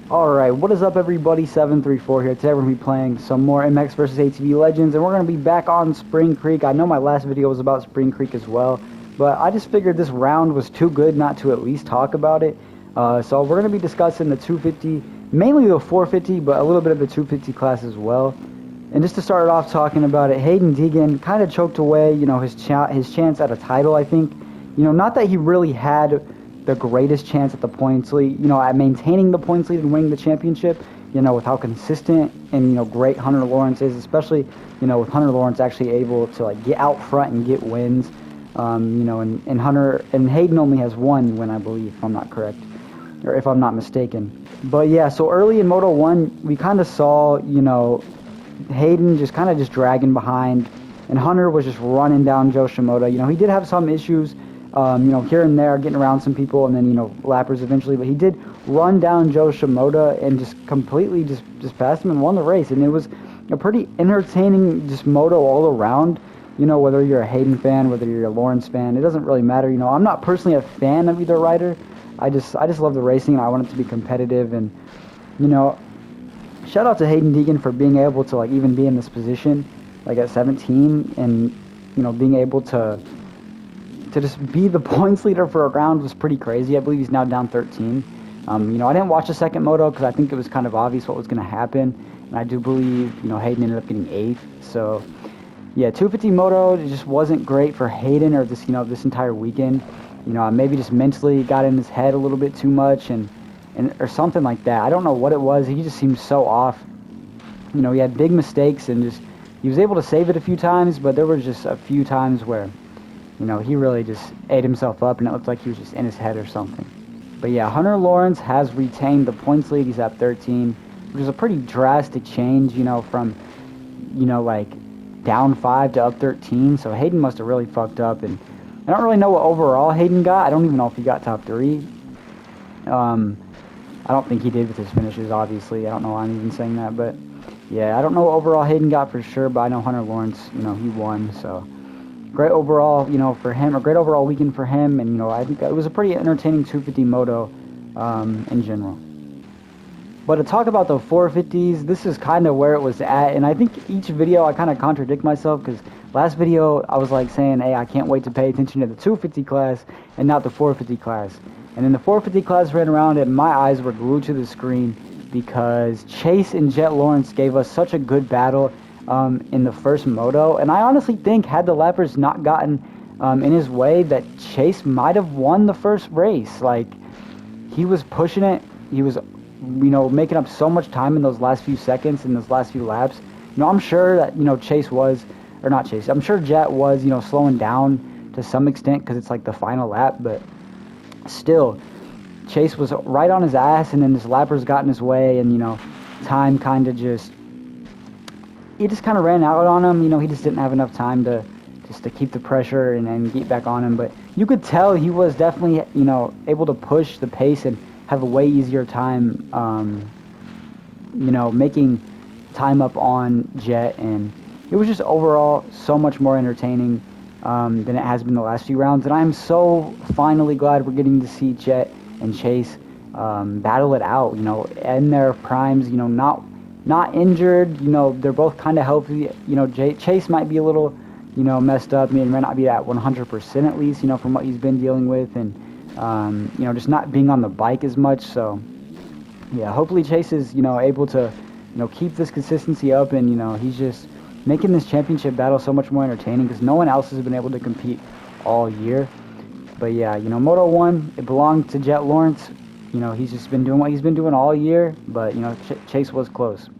Alright, what is up everybody? 734 here. Today we're going to be playing some more MX vs ATV Legends, and we're going to be back on Spring Creek. I know my last video was about Spring Creek as well, but I just figured this round was too good not to at least talk about it. So we're going to be discussing the 250, mainly the 450, but a little bit of the 250 class as well. And just to start off talking about it, Hayden Deegan kind of choked away, his chance at a title, I think. Not that he really had the greatest chance at the points lead, at maintaining the points lead and winning the championship, with how consistent and, great Hunter Lawrence is, especially, with Hunter Lawrence actually able to, get out front and get wins, and Hunter, and Hayden only has one win, I believe, if I'm not correct, or if I'm not mistaken. But yeah, so early in Moto 1, we kind of saw, Hayden just kind of just dragging behind, and Hunter was just running down Joe Shimoda. He did have some issues, here and there, getting around some people, and then, lappers eventually. But he did run down Joe Shimoda and just completely just passed him and won the race. And it was a pretty entertaining just moto all around. Whether you're a Hayden fan, whether you're a Lawrence fan, it doesn't really matter. I'm not personally a fan of either rider. I just love the racing, and I want it to be competitive. And, shout out to Hayden Deegan for being able to, even be in this position, at 17, and, being able to just be the points leader for a round was pretty crazy. I believe he's now down 13. I didn't watch the second moto because I think it was kind of obvious what was going to happen. And I do believe, Hayden ended up getting 8th. So, yeah, 250 moto, it just wasn't great for Hayden or this, this entire weekend. Maybe just mentally got in his head a little bit too much and or something like that. I don't know what it was. He just seemed so off. He had big mistakes and he was able to save it a few times, but there was just a few times where he really just ate himself up, and it looked like he was just in his head or something. But yeah, Hunter Lawrence has retained the points lead. He's at 13, which is a pretty drastic change, from, down 5 to up 13. So Hayden must have really fucked up, and I don't really know what overall Hayden got. I don't even know if he got top 3. I don't think he did with his finishes, obviously. I don't know why I'm even saying that, but yeah, I don't know what overall Hayden got for sure, but I know Hunter Lawrence, he won, so great overall, for him, a great overall weekend for him, and, I think it was a pretty entertaining 250 moto in general. But to talk about the 450s, this is kind of where it was at, and I think each video I kind of contradict myself, because last video I was saying, hey, I can't wait to pay attention to the 250 class and not the 450 class. And then the 450 class ran around, and my eyes were glued to the screen because Chase and Jet Lawrence gave us such a good battle in the first moto, and I honestly think had the lappers not gotten in his way, that Chase might have won the first race. He was pushing it, he was making up so much time in those last few seconds, in those last few laps. I'm sure that Chase was, or not Chase, I'm sure Jet was slowing down to some extent because it's the final lap, but still Chase was right on his ass, and then his lappers got in his way, and time kind of just kind of ran out on him. He just didn't have enough time to keep the pressure and get back on him. But you could tell he was definitely, able to push the pace and have a way easier time, making time up on Jet. And it was just overall so much more entertaining than it has been the last few rounds. And I'm so finally glad we're getting to see Jet and Chase battle it out, in their primes, not injured, they're both kind of healthy. Chase might be a little, messed up. Might not be at 100% at least, from what he's been dealing with, and just not being on the bike as much. So yeah, hopefully Chase is able to keep this consistency up, and he's just making this championship battle so much more entertaining because no one else has been able to compete all year. But yeah, Moto 1, it belonged to Jet Lawrence. He's just been doing what he's been doing all year, but Chase was close.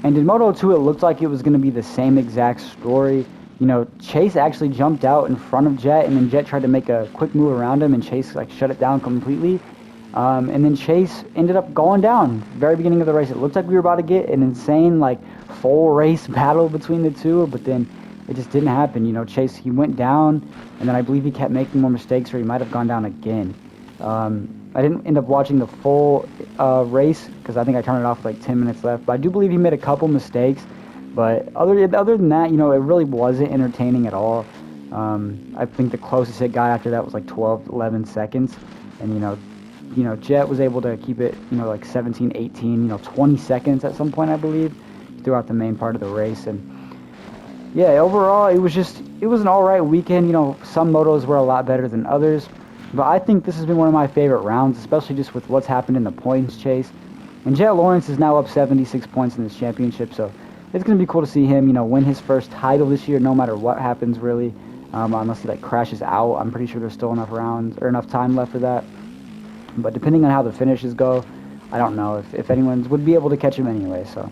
And in Moto 2, it looked like it was going to be the same exact story. Chase actually jumped out in front of Jet, and then Jet tried to make a quick move around him, and Chase shut it down completely. And then Chase ended up going down very beginning of the race. It looked like we were about to get an insane full race battle between the two, but then it just didn't happen. Chase, he went down, and then I believe he kept making more mistakes, or he might have gone down again. I didn't end up watching the full race because I think I turned it off with 10 minutes left. But I do believe he made a couple mistakes. But other than that, it really wasn't entertaining at all. I think the closest it got after that was 12, 11 seconds. And, Jet was able to keep it, like 17, 18, 20 seconds at some point, I believe, throughout the main part of the race. And yeah, overall, it was an all right weekend. Some motos were a lot better than others, but I think this has been one of my favorite rounds, especially just with what's happened in the points chase. And Jet Lawrence is now up 76 points in this championship, so it's going to be cool to see him, win his first title this year, no matter what happens, really, unless he crashes out. I'm pretty sure there's still enough rounds or enough time left for that. But depending on how the finishes go, I don't know if anyone would be able to catch him anyway. So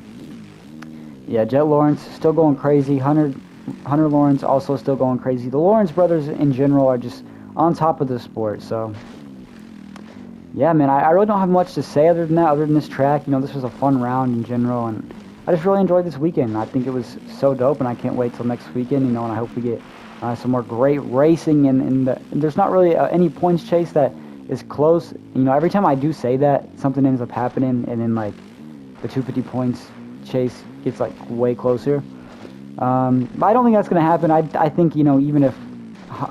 yeah, Jet Lawrence still going crazy. Hunter Lawrence also still going crazy. The Lawrence brothers in general are just on top of the sport. So yeah, man, I really don't have much to say other than that, other than this track. This was a fun round in general, and I just really enjoyed this weekend. I think it was so dope, and I can't wait till next weekend, and I hope we get some more great racing. And there's not really any points chase that is close. Every time I do say that, something ends up happening, and then the 250 points chase gets way closer. But I don't think that's going to happen. I think even if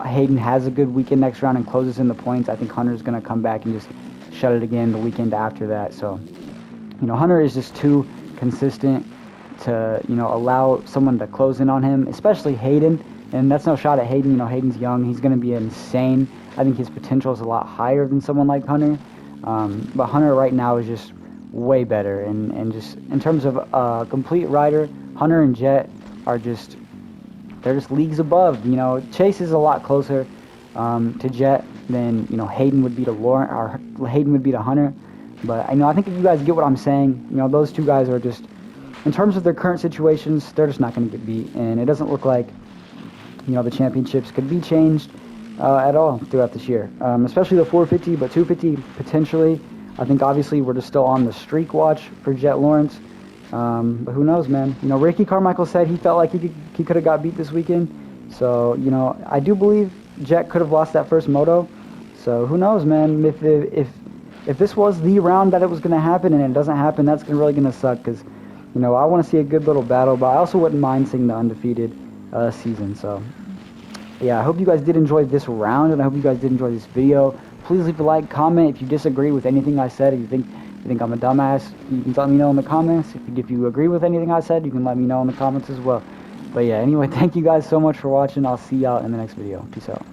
Hayden has a good weekend next round and closes in the points, I think Hunter's going to come back and just shut it again the weekend after that. So Hunter is just too consistent to allow someone to close in on him, especially Hayden. And that's no shot at Hayden. Hayden's young. He's going to be insane. I think his potential is a lot higher than someone like Hunter. But Hunter right now is just way better. And just in terms of a complete rider, Hunter and Jet are they're just leagues above. Chase is a lot closer to Jet than Hayden would be to Lawrence, or Hayden would be to Hunter. But I think if you guys get what I'm saying, those two guys are just, in terms of their current situations, they're just not going to get beat. And it doesn't look like the championships could be changed at all throughout this year, especially the 450, but 250 potentially. I think obviously we're just still on the streak watch for Jet Lawrence, but who knows, man? Ricky Carmichael said he felt like he could have got beat this weekend, so I do believe Jet could have lost that first moto. So who knows, man? If this was the round that it was going to happen and it doesn't happen, that's really going to suck, because I want to see a good little battle, but I also wouldn't mind seeing the undefeated season. So yeah, I hope you guys did enjoy this round, and I hope you guys did enjoy this video. Please leave a like, comment if you disagree with anything I said. If you think I'm a dumbass, you can let me know in the comments. If you agree with anything I said, you can let me know in the comments as well. But yeah, anyway, thank you guys so much for watching. I'll see y'all in the next video. Peace out.